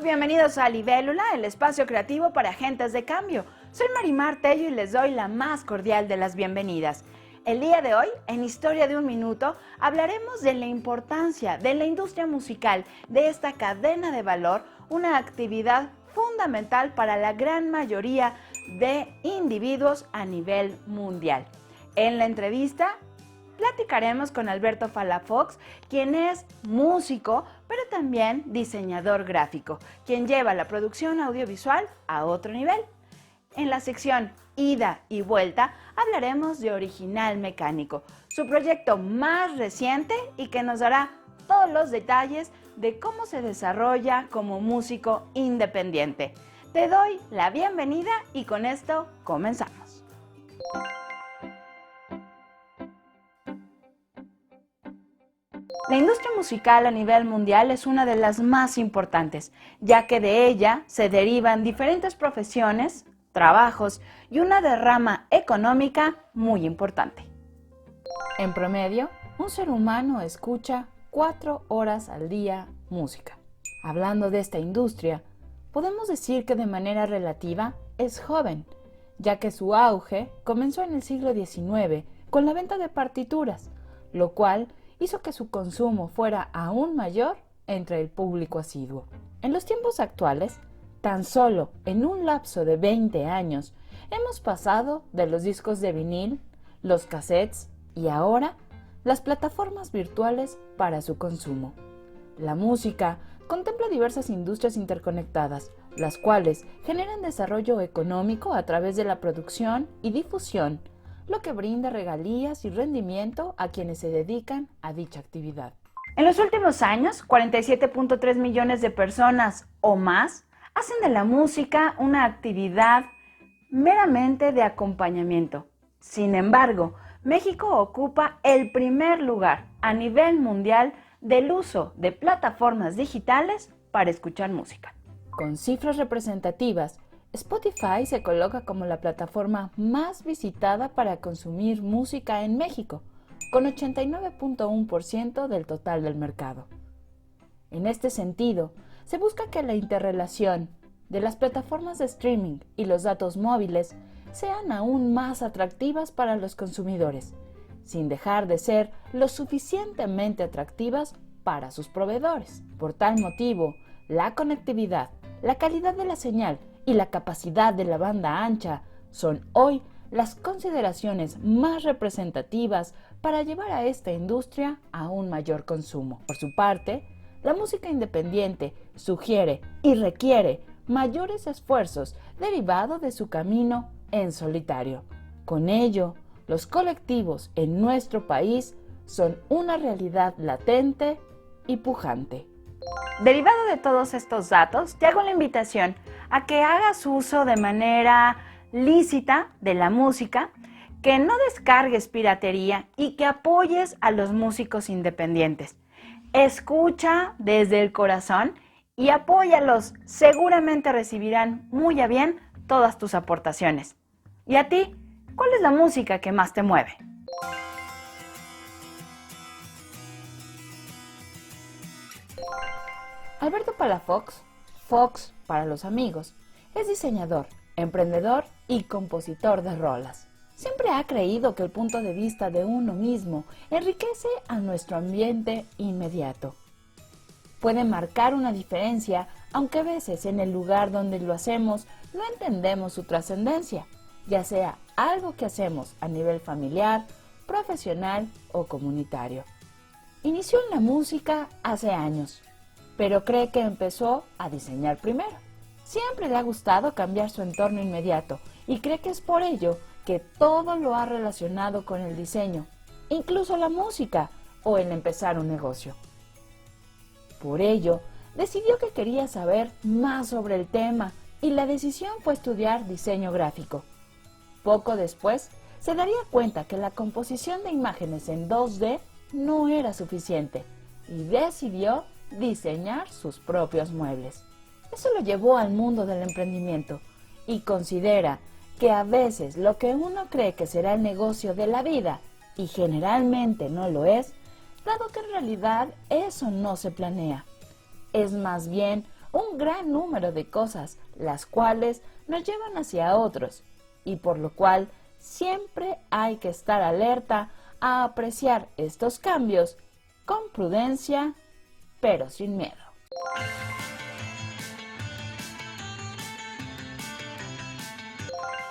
bienvenidos a Libélula, el espacio creativo para agentes de cambio. Soy Marimar Tello y les doy la más cordial de las bienvenidas. El día de hoy, en Historia de un Minuto, hablaremos de la importancia de la industria musical, de esta cadena de valor, una actividad fundamental para la gran mayoría de individuos a nivel mundial. En la entrevista platicaremos con Alberto Palafox, quien es músico, pero también diseñador gráfico, quien lleva la producción audiovisual a otro nivel. En la sección Ida y Vuelta hablaremos de Original Mecánico, su proyecto más reciente y que nos dará todos los detalles de cómo se desarrolla como músico independiente. Te doy la bienvenida y con esto comenzamos. La industria musical a nivel mundial es una de las más importantes, ya que de ella se derivan diferentes profesiones, trabajos y una derrama económica muy importante. En promedio, un ser humano escucha 4 horas al día música. Hablando de esta industria, podemos decir que de manera relativa es joven, ya que su auge comenzó en el siglo XIX con la venta de partituras, lo cual hizo que su consumo fuera aún mayor entre el público asiduo. En los tiempos actuales, tan solo en un lapso de 20 años, hemos pasado de los discos de vinil, los cassettes y ahora las plataformas virtuales para su consumo. La música contempla diversas industrias interconectadas, las cuales generan desarrollo económico a través de la producción y difusión, lo que brinda regalías y rendimiento a quienes se dedican a dicha actividad. En los últimos años, 47.3 millones de personas o más hacen de la música una actividad meramente de acompañamiento. Sin embargo, México ocupa el primer lugar a nivel mundial del uso de plataformas digitales para escuchar música. Con cifras representativas, Spotify se coloca como la plataforma más visitada para consumir música en México, con 89.1% del total del mercado. En este sentido, se busca que la interrelación de las plataformas de streaming y los datos móviles sean aún más atractivas para los consumidores, sin dejar de ser lo suficientemente atractivas para sus proveedores. Por tal motivo, la conectividad, la calidad de la señal y la capacidad de la banda ancha son hoy las consideraciones más representativas para llevar a esta industria a un mayor consumo. Por su parte, la música independiente sugiere y requiere mayores esfuerzos derivados de su camino en solitario. Con ello, los colectivos en nuestro país son una realidad latente y pujante. Derivado de todos estos datos, te hago la invitación a que hagas uso de manera lícita de la música, que no descargues piratería y que apoyes a los músicos independientes. Escucha desde el corazón y apóyalos, seguramente recibirán muy a bien todas tus aportaciones. ¿Y a ti? ¿Cuál es la música que más te mueve? Alberto Palafox, Fox para los amigos, es diseñador, emprendedor y compositor de rolas. Siempre ha creído que el punto de vista de uno mismo enriquece a nuestro ambiente inmediato. Puede marcar una diferencia, aunque a veces en el lugar donde lo hacemos no entendemos su trascendencia, ya sea algo que hacemos a nivel familiar, profesional o comunitario. Inició en la música hace años, pero cree que empezó a diseñar primero. Siempre le ha gustado cambiar su entorno inmediato y cree que es por ello que todo lo ha relacionado con el diseño, incluso la música o el empezar un negocio. Por ello, decidió que quería saber más sobre el tema y la decisión fue estudiar diseño gráfico. Poco después, se daría cuenta que la composición de imágenes en 2D no era suficiente y decidió diseñar sus propios muebles. Eso lo llevó al mundo del emprendimiento y considera que a veces lo que uno cree que será el negocio de la vida y generalmente no lo es, dado que en realidad eso no se planea. Es más bien un gran número de cosas, las cuales nos llevan hacia otros, y por lo cual siempre hay que estar alerta a apreciar estos cambios con prudencia, pero sin miedo.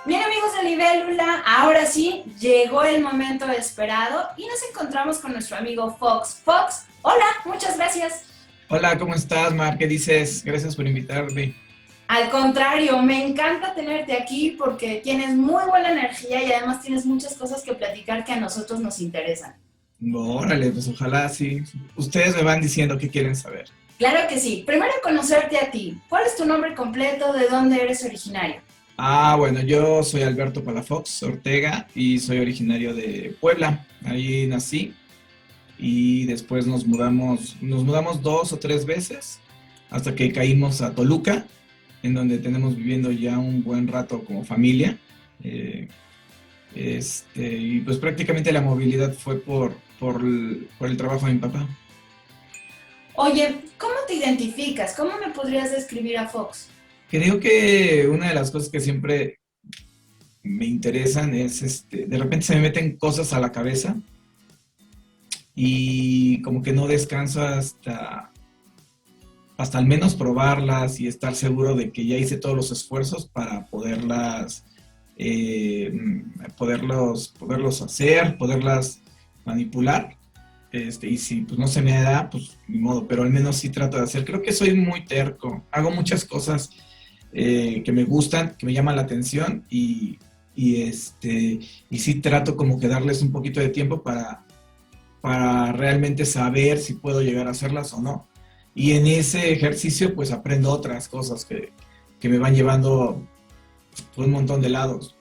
Bien, amigos de Libélula, ahora sí llegó el momento esperado y nos encontramos con nuestro amigo Fox. Fox, hola, muchas gracias. Hola, ¿cómo estás, Mar? ¿Qué dices? Gracias por invitarme. Al contrario, me encanta tenerte aquí porque tienes muy buena energía y además tienes muchas cosas que platicar que a nosotros nos interesan. Órale, pues ojalá sí. Ustedes me van diciendo qué quieren saber. Claro que sí. Primero conocerte a ti. ¿Cuál es tu nombre completo? ¿De dónde eres originario? Bueno, yo soy Alberto Palafox Ortega y soy originario de Puebla. Ahí nací y después nos mudamos 2 o 3 veces hasta que caímos a Toluca, en donde tenemos viviendo ya un buen rato como familia. Eh, y pues prácticamente la movilidad fue por el trabajo de mi papá. Oye, ¿cómo te identificas? ¿Cómo me podrías describir a Fox? Creo que una de las cosas que siempre me interesan es, de repente se me meten cosas a la cabeza y como que no descanso hasta al menos probarlas y estar seguro de que ya hice todos los esfuerzos para eh, poderlos hacer, poderlas manipular. Y si pues no se me da, pues ni modo, pero al menos sí trato de hacer. Creo que soy muy terco, hago muchas cosas que me gustan, que me llaman la atención y sí trato como que darles un poquito de tiempo para realmente saber si puedo llegar a hacerlas o no. Y en ese ejercicio pues aprendo otras cosas que me van llevando por un montón de lados.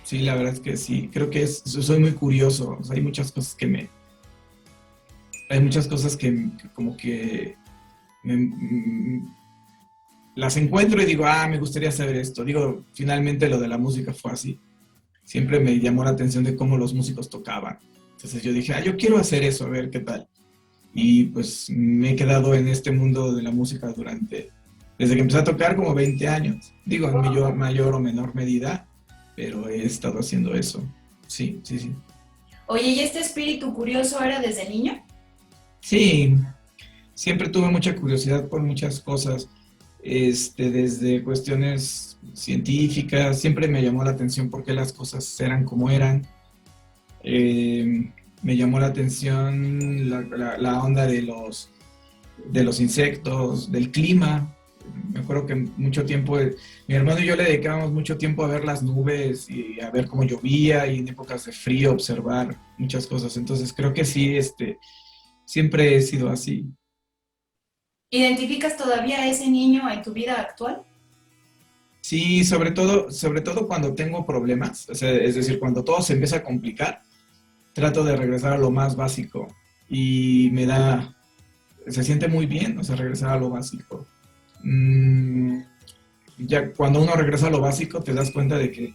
Sí, la verdad es que sí, creo que soy muy curioso, o sea, hay muchas cosas que como que las encuentro y digo, me gustaría saber esto. Digo, finalmente lo de la música fue así. Siempre me llamó la atención de cómo los músicos tocaban. Entonces yo dije, yo quiero hacer eso, a ver qué tal. Y pues me he quedado en este mundo de la música desde que empecé a tocar como 20 años. Digo, en mayor o menor medida, pero he estado haciendo eso. Sí, sí, sí. Oye, ¿y este espíritu curioso era desde niño? Sí, siempre tuve mucha curiosidad por muchas cosas, desde cuestiones científicas, siempre me llamó la atención por qué las cosas eran como eran. Me llamó la atención la onda de los insectos, del clima. Me acuerdo que mucho tiempo, mi hermano y yo le dedicábamos mucho tiempo a ver las nubes y a ver cómo llovía y en épocas de frío observar muchas cosas. Entonces creo que sí, siempre he sido así. ¿Identificas todavía a ese niño en tu vida actual? Sí, sobre todo cuando tengo problemas, o sea, es decir, cuando todo se empieza a complicar, trato de regresar a lo más básico y se siente muy bien, o sea, regresar a lo básico. Mm, ya cuando uno regresa a lo básico te das cuenta de que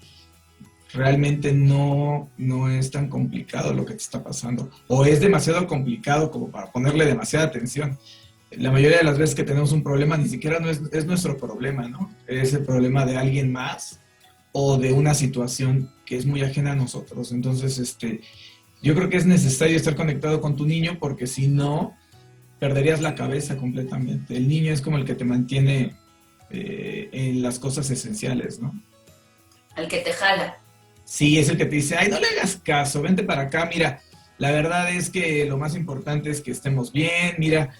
realmente no es tan complicado lo que te está pasando, o es demasiado complicado como para ponerle demasiada atención. La mayoría de las veces que tenemos un problema ni siquiera no es nuestro problema, ¿no? Es el problema de alguien más o de una situación que es muy ajena a nosotros. Entonces, yo creo que es necesario estar conectado con tu niño porque si no, perderías la cabeza completamente. El niño es como el que te mantiene en las cosas esenciales, ¿no? Al que te jala. Sí, es el que te dice, no le hagas caso, vente para acá, mira, la verdad es que lo más importante es que estemos bien, mira,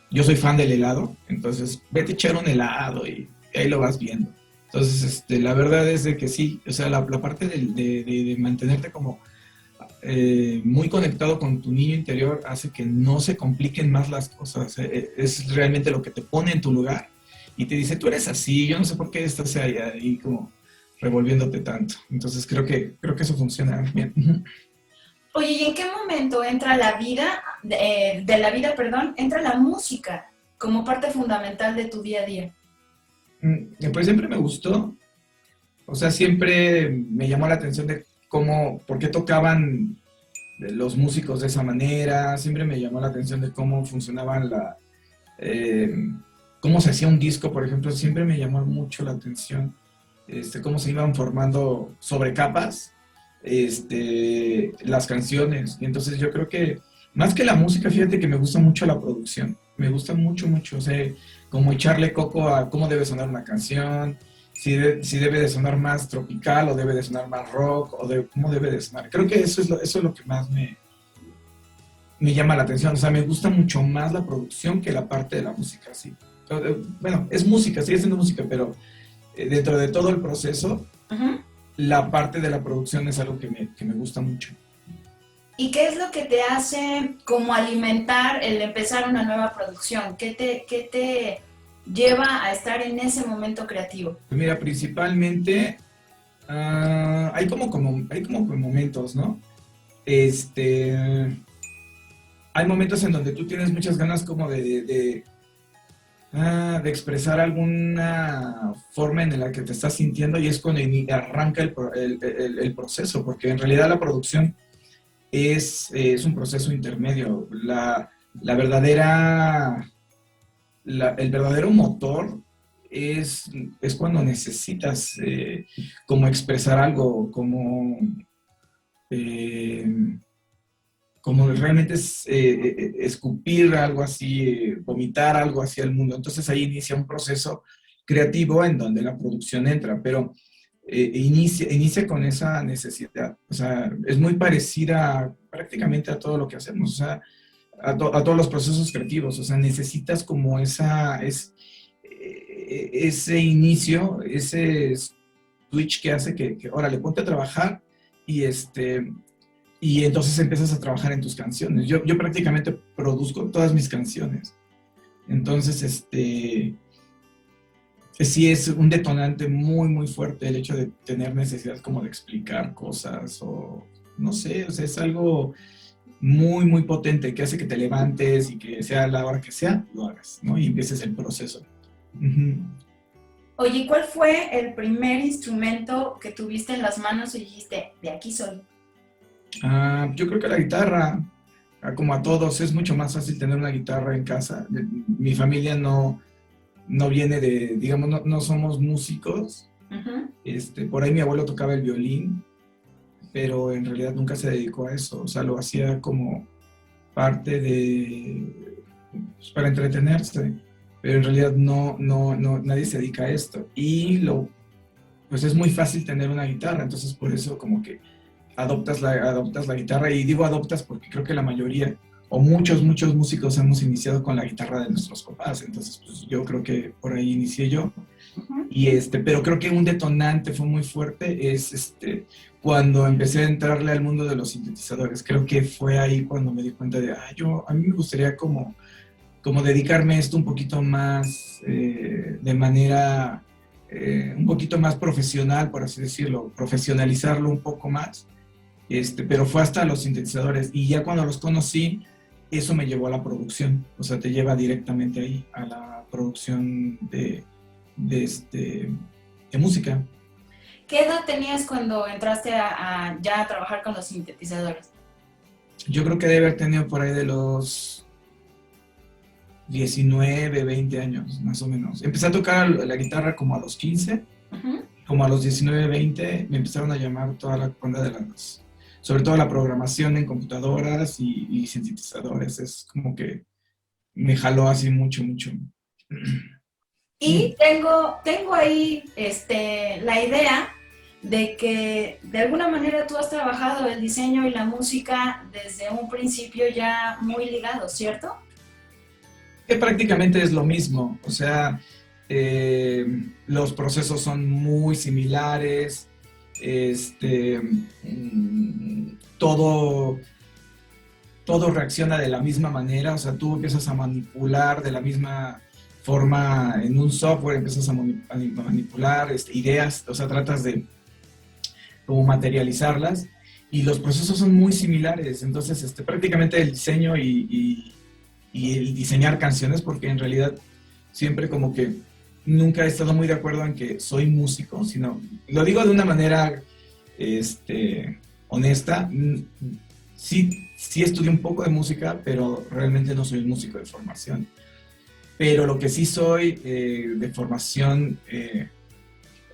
yo soy fan del helado, entonces vete a echar un helado y ahí lo vas viendo. Entonces, la verdad es de que sí, o sea, la parte de mantenerte como muy conectado con tu niño interior hace que no se compliquen más las cosas. Es realmente lo que te pone en tu lugar y te dice, tú eres así, yo no sé por qué estás ahí como revolviéndote tanto. Entonces creo que eso funciona bien. Oye, ¿y en qué momento entra la vida, de la vida, perdón, entra la música como parte fundamental de tu día a día? Pues siempre me gustó, o sea, siempre me llamó la atención de por qué tocaban los músicos de esa manera, siempre me llamó la atención de cómo funcionaban eh, cómo se hacía un disco, por ejemplo, siempre me llamó mucho la atención, cómo se iban formando sobre capas, las canciones. Y entonces yo creo que, más que la música, fíjate que me gusta mucho la producción, me gusta mucho, mucho, o sea, como echarle coco a cómo debe sonar una canción, si debe de sonar más tropical o debe de sonar más rock, o de cómo debe de sonar. Creo que eso es lo que más me llama la atención. O sea, me gusta mucho más la producción que la parte de la música, sí. Bueno, es música, sigue siendo música, pero dentro de todo el proceso, Ujú. la parte de la producción es algo que me gusta mucho. ¿Y qué es lo que te hace como alimentar el empezar una nueva producción? Qué te lleva a estar en ese momento creativo? Pues mira, principalmente hay como momentos, ¿no? Este, hay momentos en donde tú tienes muchas ganas como de expresar alguna forma en la que te estás sintiendo y es cuando arranca el proceso, porque en realidad la producción es un proceso intermedio. La verdadera, el verdadero motor es cuando necesitas como expresar algo, eh, como realmente es escupir algo así, vomitar algo hacia el mundo. Entonces ahí inicia un proceso creativo en donde la producción entra, pero inicia con esa necesidad. O sea, es muy parecida prácticamente a todo lo que hacemos, o sea, a todos los procesos creativos. O sea, necesitas como ese inicio, ese switch que hace que órale, ponte a trabajar y y entonces empiezas a trabajar en tus canciones. Yo prácticamente produzco todas mis canciones. Entonces, sí es un detonante muy, muy fuerte el hecho de tener necesidad como de explicar cosas o no sé, o sea, es algo muy, muy potente que hace que te levantes y que sea la hora que sea, lo hagas, ¿no? Y empieces el proceso. Uh-huh. Oye, ¿cuál fue el primer instrumento que tuviste en las manos y dijiste, de aquí soy? Yo creo que la guitarra, como a todos, es mucho más fácil tener una guitarra en casa. Mi familia no viene de, digamos, no somos músicos. Ujú. Por ahí mi abuelo tocaba el violín, pero en realidad nunca se dedicó a eso. O sea, lo hacía como parte pues, para entretenerse, pero en realidad nadie se dedica a esto. Pues es muy fácil tener una guitarra, entonces por eso como que adoptas la guitarra, y digo adoptas porque creo que la mayoría o muchos músicos hemos iniciado con la guitarra de nuestros papás, entonces pues yo creo que por ahí inicié yo. Ujú. Pero creo que un detonante fue muy fuerte, cuando empecé a entrarle al mundo de los sintetizadores. Creo que fue ahí cuando me di cuenta de, a mí me gustaría como dedicarme a esto un poquito más, de manera un poquito más profesional, por así decirlo, profesionalizarlo un poco más. Pero fue hasta los sintetizadores, y ya cuando los conocí, eso me llevó a la producción. O sea, te lleva directamente ahí a la producción de, este, de música. ¿Qué edad tenías cuando entraste ya a trabajar con los sintetizadores? Yo creo que debe haber tenido por ahí de los 19, 20 años, más o menos. Empecé a tocar la guitarra como a los 15, Ujú. como a los 19, 20, me empezaron a llamar toda la banda sobre todo la programación en computadoras y sintetizadores. Es como que me jaló así mucho, mucho. Y tengo ahí la idea de que de alguna manera tú has trabajado el diseño y la música desde un principio ya muy ligados, ¿cierto? Que prácticamente es lo mismo, o sea, eh, los procesos son muy similares, todo, todo reacciona de la misma manera. O sea, tú empiezas a manipular de la misma forma en un software, empiezas a manipular ideas, o sea, tratas de como materializarlas, y los procesos son muy similares. Entonces, prácticamente el diseño y el diseñar canciones, porque en realidad siempre como que nunca he estado muy de acuerdo en que soy músico, sino lo digo de una manera honesta. Sí, sí estudié un poco de música, pero realmente no soy un músico de formación. pero lo que sí soy de formación,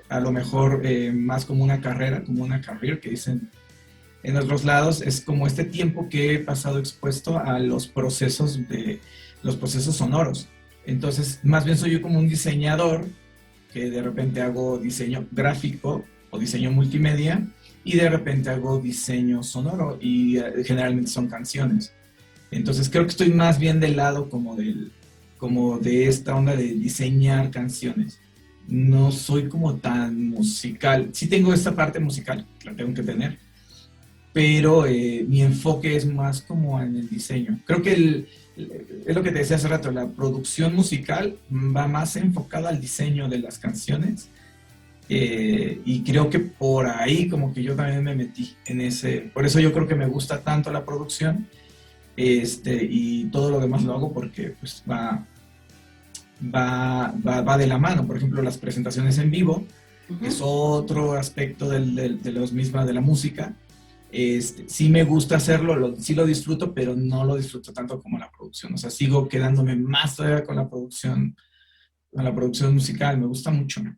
a lo mejor más como una carrera, como una career que dicen en otros lados, es como este tiempo que he pasado expuesto a los procesos sonoros. Entonces, más bien soy yo como un diseñador que de repente hago diseño gráfico o diseño multimedia y de repente hago diseño sonoro y generalmente son canciones. Entonces creo que estoy más bien del lado como de esta onda de diseñar canciones. No soy como tan musical. Sí tengo esta parte musical, la tengo que tener, pero mi enfoque es más como en el diseño. Creo que es lo que te decía hace rato, la producción musical va más enfocada al diseño de las canciones y creo que por ahí como que yo también me metí en ese, por eso yo creo que me gusta tanto la producción y todo lo demás lo hago porque pues va de la mano. Por ejemplo, las presentaciones en vivo, uh-huh, es otro aspecto de los mismas de la música. Sí me gusta hacerlo, sí lo disfruto, pero no lo disfruto tanto como la producción. O sea, sigo quedándome más todavía con la producción musical. Me gusta mucho, ¿no?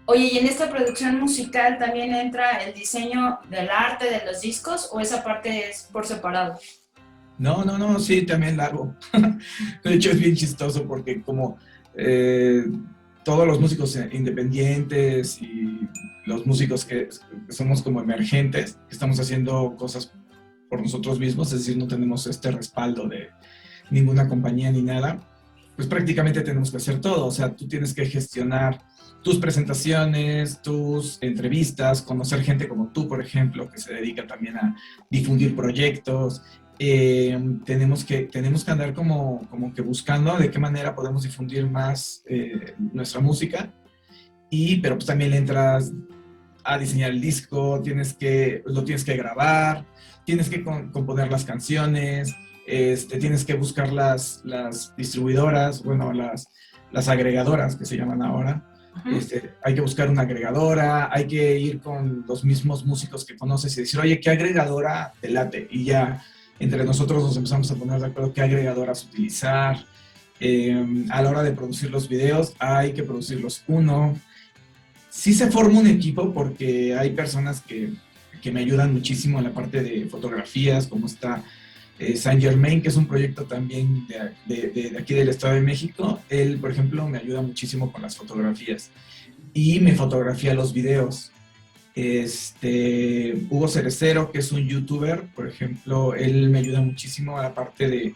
Oye, ¿y en esta producción musical también entra el diseño del arte de los discos o esa parte es por separado? No, sí, también la hago. De hecho, es bien chistoso porque como todos los músicos independientes y los músicos que somos como emergentes, que estamos haciendo cosas por nosotros mismos, es decir, no tenemos este respaldo de ninguna compañía ni nada, pues prácticamente tenemos que hacer todo. O sea, tú tienes que gestionar tus presentaciones, tus entrevistas, conocer gente como tú, por ejemplo, que se dedica también a difundir proyectos. Tenemos que andar como que buscando de qué manera podemos difundir más nuestra música, pero pues también le entras a diseñar el disco, lo tienes que grabar, tienes que componer las canciones, tienes que buscar las distribuidoras, bueno, las agregadoras que se llaman ahora. Uh-huh. Hay que buscar una agregadora, hay que ir con los mismos músicos que conoces y decir, oye, ¿qué agregadora te late? Y ya entre nosotros nos empezamos a poner de acuerdo qué agregadoras utilizar. A la hora de producir los videos, hay que producirlos uno. Sí se forma un equipo porque hay personas que me ayudan muchísimo en la parte de fotografías, como está Saint Germain, que es un proyecto también de aquí del Estado de México. Él, por ejemplo, me ayuda muchísimo con las fotografías y me fotografía los videos. Hugo Cerecero, que es un youtuber, por ejemplo, él me ayuda muchísimo a la parte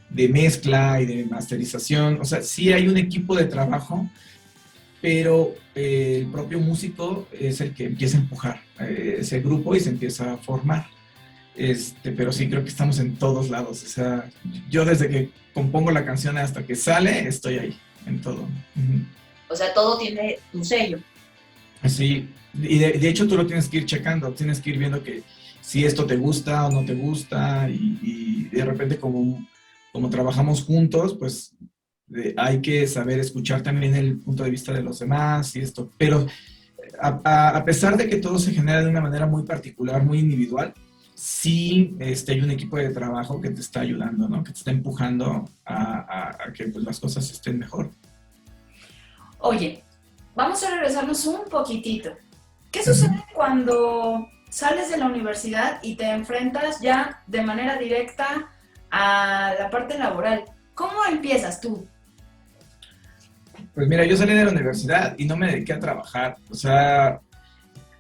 de mezcla y de masterización. O sea, sí hay un equipo de trabajo, pero el propio músico es el que empieza a empujar ese grupo y se empieza a formar. Pero sí creo que estamos en todos lados. O sea, yo desde que compongo la canción hasta que sale, estoy ahí, en todo. Uh-huh. O sea, todo tiene un sello. Sí, y de hecho tú lo tienes que ir checando, tienes que ir viendo que si esto te gusta o no te gusta y de repente como trabajamos juntos, pues hay que saber escuchar también el punto de vista de los demás y esto. Pero a pesar de que todo se genera de una manera muy particular, muy individual, sí hay un equipo de trabajo que te está ayudando, ¿no? Que te está empujando a que pues, las cosas estén mejor. Oye, vamos a regresarnos un poquitito. ¿Qué sucede cuando sales de la universidad y te enfrentas ya de manera directa a la parte laboral? ¿Cómo empiezas tú? Pues mira, yo salí de la universidad y no me dediqué a trabajar. O sea,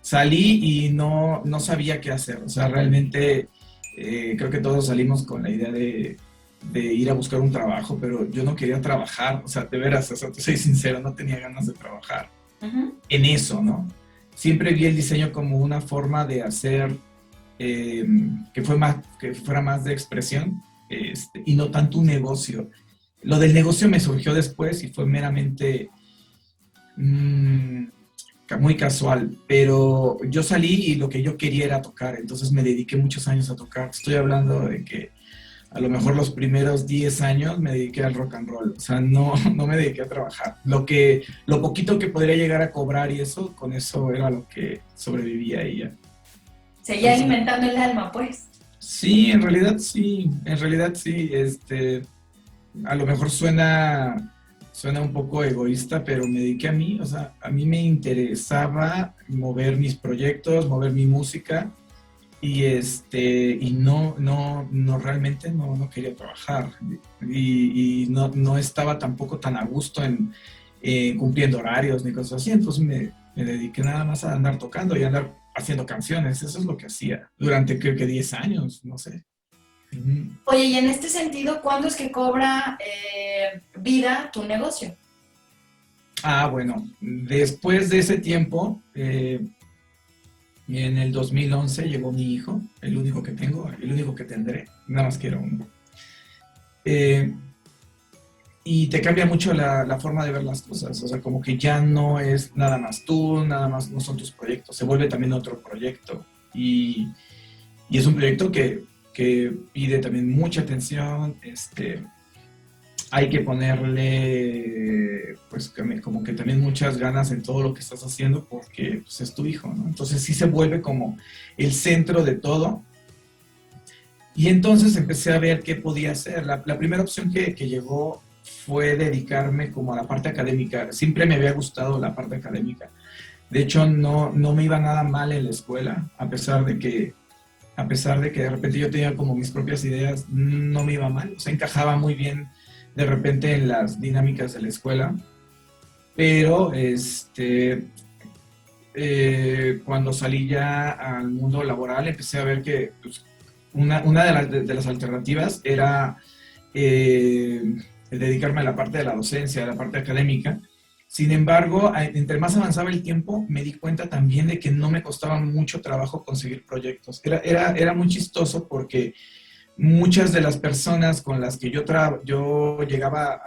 salí y no sabía qué hacer. O sea, realmente creo que todos salimos con la idea de ir a buscar un trabajo, pero yo no quería trabajar. O sea, de veras, o sea, te soy sincero, no tenía ganas de trabajar en eso, ¿no? Siempre vi el diseño como una forma de hacer que fuera más de expresión y no tanto un negocio. Lo del negocio me surgió después y fue meramente muy casual, pero yo salí y lo que yo quería era tocar, entonces me dediqué muchos años a tocar. Estoy hablando de que a lo mejor los primeros 10 años me dediqué al rock and roll, o sea, no me dediqué a trabajar. Lo poquito que podría llegar a cobrar y eso, con eso era lo que sobrevivía y ya. Seguía alimentando el alma, pues. Sí, en realidad sí, a lo mejor suena un poco egoísta, pero me dediqué a mí, o sea, a mí me interesaba mover mis proyectos, mover mi música y no realmente no quería trabajar y no estaba tampoco tan a gusto en cumpliendo horarios ni cosas así, entonces me dediqué nada más a andar tocando y a andar haciendo canciones, eso es lo que hacía durante creo que 10 años, no sé. Ujú. Oye, y en este sentido, ¿cuándo es que cobra vida tu negocio? Ah, bueno, después de ese tiempo, en el 2011 llegó mi hijo, el único que tengo, el único que tendré, nada más quiero uno. Eh, y te cambia mucho la forma de ver las cosas, o sea, como que ya no es nada más tú, nada más no son tus proyectos, se vuelve también otro proyecto. Y es un proyecto que pide también mucha atención, hay que ponerle, pues, como que también muchas ganas en todo lo que estás haciendo porque pues, es tu hijo, ¿no? Entonces sí se vuelve como el centro de todo. Y entonces empecé a ver qué podía hacer. La primera opción que llegó fue dedicarme como a la parte académica. Siempre me había gustado la parte académica. De hecho, no me iba nada mal en la escuela, a pesar de que de repente yo tenía como mis propias ideas, no me iba mal. O sea, encajaba muy bien de repente en las dinámicas de la escuela. Pero cuando salí ya al mundo laboral, empecé a ver que pues, una de las alternativas era eh, dedicarme a la parte de la docencia, a la parte académica. Sin embargo, entre más avanzaba el tiempo, me di cuenta también de que no me costaba mucho trabajo conseguir proyectos. Era muy chistoso porque muchas de las personas con las que yo llegaba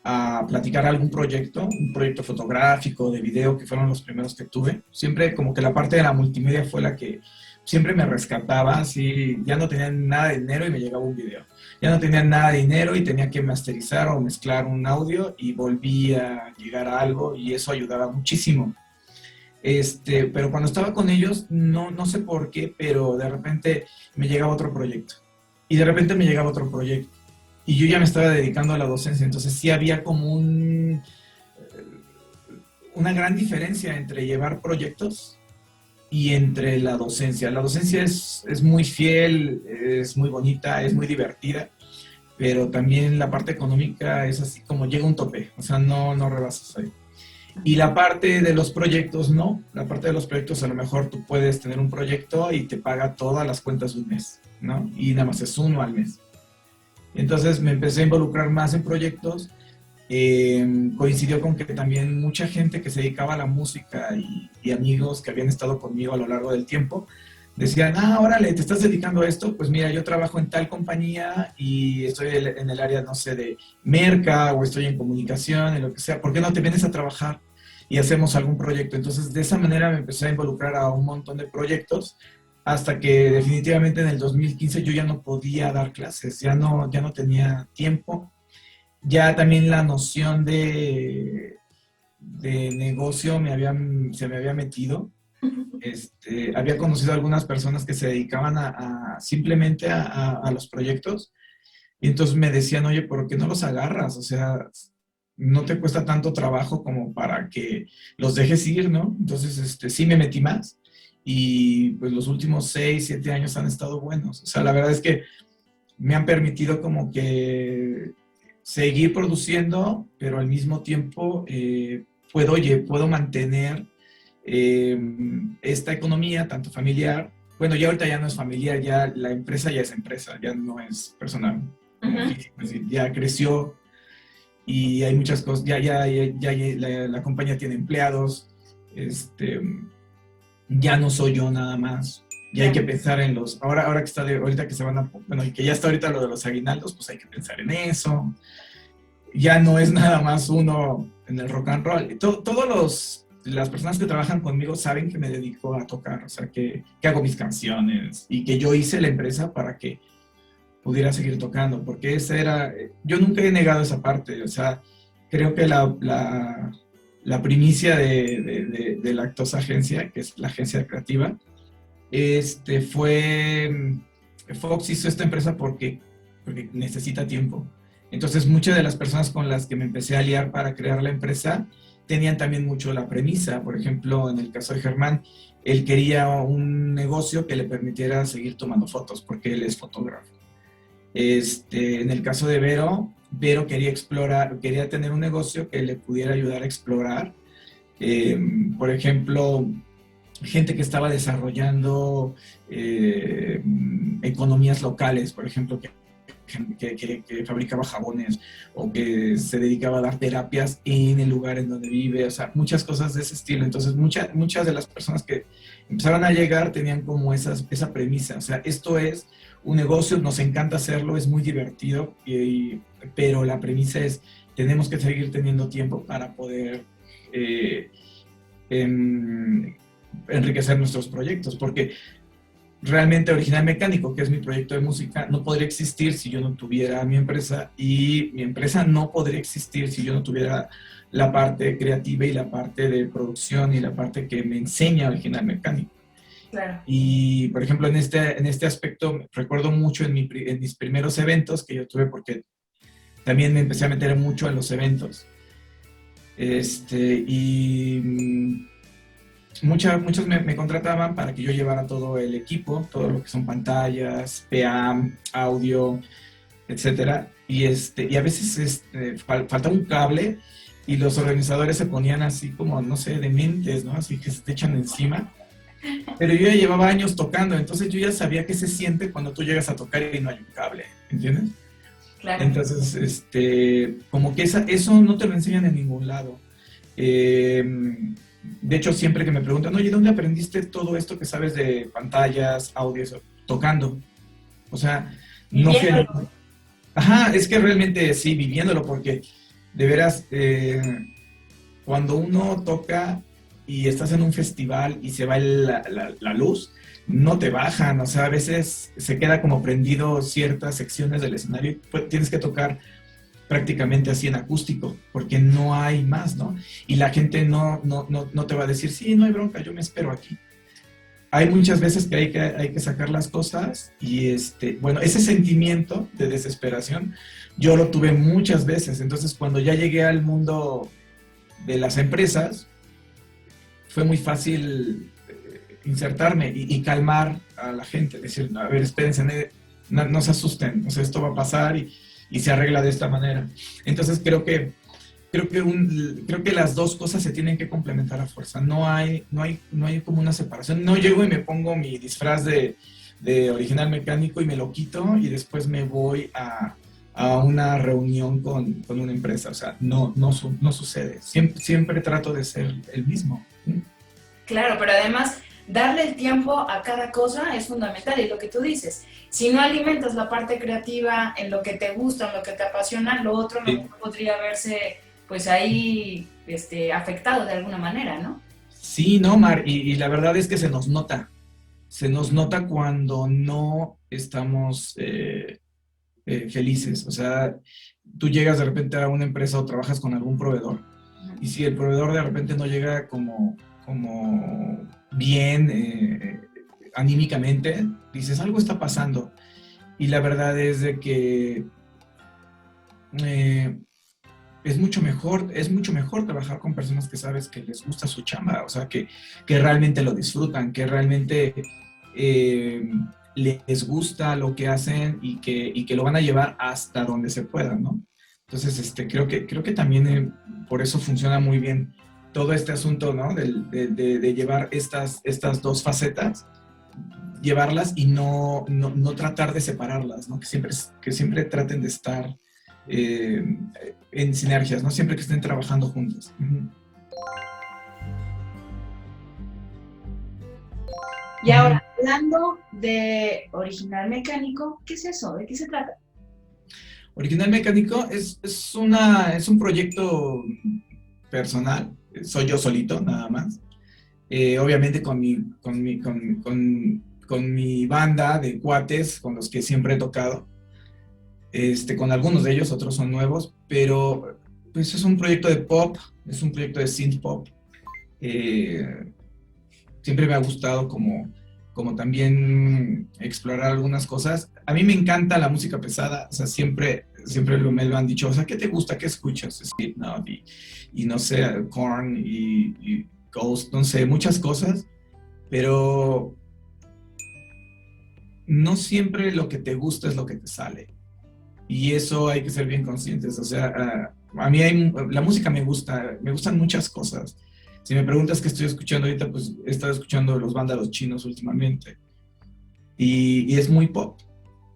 a platicar algún proyecto, un proyecto fotográfico, de video, que fueron los primeros que tuve, siempre como que la parte de la multimedia fue la que siempre me rescataba, así ya no tenía nada de dinero y me llegaba un video. Ya no tenía nada de dinero y tenía que masterizar o mezclar un audio y volví a llegar a algo y eso ayudaba muchísimo. Pero cuando estaba con ellos, no sé por qué, pero de repente me llegaba otro proyecto. Y de repente me llegaba otro proyecto. Y yo ya me estaba dedicando a la docencia, entonces sí había como una gran diferencia entre llevar proyectos y entre la docencia. La docencia es muy fiel, es muy bonita, es muy divertida, pero también la parte económica es así como llega un tope, o sea, no rebasas ahí. Y la parte de los proyectos, no. La parte de los proyectos, a lo mejor tú puedes tener un proyecto y te paga todas las cuentas de un mes, ¿no? Y nada más es uno al mes. Entonces me empecé a involucrar más en proyectos. Coincidió con que también mucha gente que se dedicaba a la música y amigos que habían estado conmigo a lo largo del tiempo, decían, órale, te estás dedicando a esto, pues mira, yo trabajo en tal compañía y estoy en el área, no sé, de merca o estoy en comunicación, en lo que sea, ¿por qué no te vienes a trabajar y hacemos algún proyecto? Entonces, de esa manera me empecé a involucrar a un montón de proyectos hasta que definitivamente en el 2015 yo ya no podía dar clases, ya no tenía tiempo, ya también la noción de negocio se me había metido. Había conocido a algunas personas que se dedicaban simplemente a los proyectos y entonces me decían, oye, ¿por qué no los agarras? O sea, no te cuesta tanto trabajo como para que los dejes ir, ¿no? Entonces, sí me metí más y pues los últimos 6, 7 años han estado buenos. O sea, la verdad es que me han permitido como que seguir produciendo, pero al mismo tiempo puedo mantener esta economía, tanto familiar, bueno, ya ahorita ya no es familiar, ya la empresa ya es empresa, ya no es personal, es decir, ya creció y hay muchas cosas, ya la compañía tiene empleados, ya no soy yo nada más. Y hay que pensar en ahora que ahorita que se van bueno, y que ya está ahorita lo de los aguinaldos, pues hay que pensar en eso. Ya no es nada más uno en el rock and roll. Las personas que trabajan conmigo saben que me dedico a tocar, o sea, que hago mis canciones y que yo hice la empresa para que pudiera seguir tocando, porque yo nunca he negado esa parte, o sea, creo que la primicia de Lactosa Agencia, que es la agencia creativa, fue, Fox hizo esta empresa porque necesita tiempo. Entonces, muchas de las personas con las que me empecé a aliar para crear la empresa tenían también mucho la premisa. Por ejemplo, en el caso de Germán, él quería un negocio que le permitiera seguir tomando fotos, porque él es fotógrafo. En el caso de Vero, Vero quería explorar, quería tener un negocio que le pudiera ayudar a explorar. Por ejemplo, gente que estaba desarrollando economías locales, por ejemplo, que fabricaba jabones o que se dedicaba a dar terapias en el lugar en donde vive, o sea, muchas cosas de ese estilo. Entonces, muchas de las personas que empezaron a llegar tenían como esa premisa, o sea, esto es un negocio, nos encanta hacerlo, es muy divertido, pero la premisa es, tenemos que seguir teniendo tiempo para poder enriquecer nuestros proyectos, porque realmente Original Mecánico, que es mi proyecto de música, no podría existir si yo no tuviera mi empresa, y mi empresa no podría existir si yo no tuviera la parte creativa y la parte de producción y la parte que me enseña Original Mecánico. Claro. Y, por ejemplo, en este aspecto, recuerdo mucho en mis primeros eventos que yo tuve, porque también me empecé a meter mucho en los eventos. Muchos me contrataban para que yo llevara todo el equipo, todo lo que son pantallas, PA, audio, etcétera. Y a veces falta un cable y los organizadores se ponían así como, no sé, dementes, ¿no? Así que se te echan encima. Pero yo ya llevaba años tocando, entonces yo ya sabía qué se siente cuando tú llegas a tocar y no hay un cable, ¿entiendes? Claro. Entonces, como que eso no te lo enseñan en ningún lado. De hecho, siempre que me preguntan, oye, ¿dónde aprendiste todo esto que sabes de pantallas, audio, eso? Tocando. O sea, no fue... Ajá, es que realmente sí, viviéndolo, porque de veras, cuando uno toca y estás en un festival y se va la luz, no te bajan, o sea, a veces se queda como prendido ciertas secciones del escenario y pues, tienes que tocar prácticamente así en acústico, porque no hay más, ¿no? Y la gente no te va a decir, sí, no hay bronca, yo me espero aquí. Hay muchas veces que hay que sacar las cosas y, bueno, ese sentimiento de desesperación yo lo tuve muchas veces. Entonces, cuando ya llegué al mundo de las empresas, fue muy fácil insertarme y calmar a la gente, decir, a ver, espérense, no se asusten, o sea, esto va a pasar y se arregla de esta manera. Entonces creo que las dos cosas se tienen que complementar a fuerza. No hay como una separación. No llego y me pongo mi disfraz de Original Mecánico y me lo quito y después me voy a una reunión con una empresa. O sea, no sucede. Siempre trato de ser el mismo. Claro, pero además darle el tiempo a cada cosa es fundamental, y lo que tú dices, si no alimentas la parte creativa en lo que te gusta, en lo que te apasiona, lo otro no podría verse pues ahí afectado de alguna manera, ¿no? Sí, no, Mar, y la verdad es que se nos nota cuando no estamos felices. O sea, tú llegas de repente a una empresa o trabajas con algún proveedor, y si el proveedor de repente no llega como bien anímicamente, dices, algo está pasando. Y la verdad es de que es mucho mejor trabajar con personas que sabes que les gusta su chamba, o sea, que realmente lo disfrutan, que realmente les gusta lo que hacen y que lo van a llevar hasta donde se pueda, ¿no? Entonces, creo que también por eso funciona muy bien todo este asunto, ¿no? De llevar estas dos facetas, llevarlas y no tratar de separarlas, ¿no? Que siempre traten de estar en sinergias, ¿no? Siempre que estén trabajando juntos. Uh-huh. Y ahora, hablando de Original Mecánico, ¿qué es eso? ¿De qué se trata? Original Mecánico es un proyecto personal, soy yo solito, nada más. Obviamente con mi banda de cuates con los que siempre he tocado. Con algunos de ellos, otros son nuevos, pero pues es un proyecto de pop, es un proyecto de synth pop. Siempre me ha gustado como como también explorar algunas cosas. A mí me encanta la música pesada, o sea, siempre me lo han dicho, o sea, ¿qué te gusta? ¿Qué escuchas? Slipknot y no sé, Korn y Ghost, no sé, muchas cosas, pero no siempre lo que te gusta es lo que te sale. Y eso hay que ser bien conscientes. O sea, a mí la música me gustan muchas cosas. Si me preguntas qué estoy escuchando ahorita, pues he estado escuchando los vándalos chinos últimamente. Y es muy pop.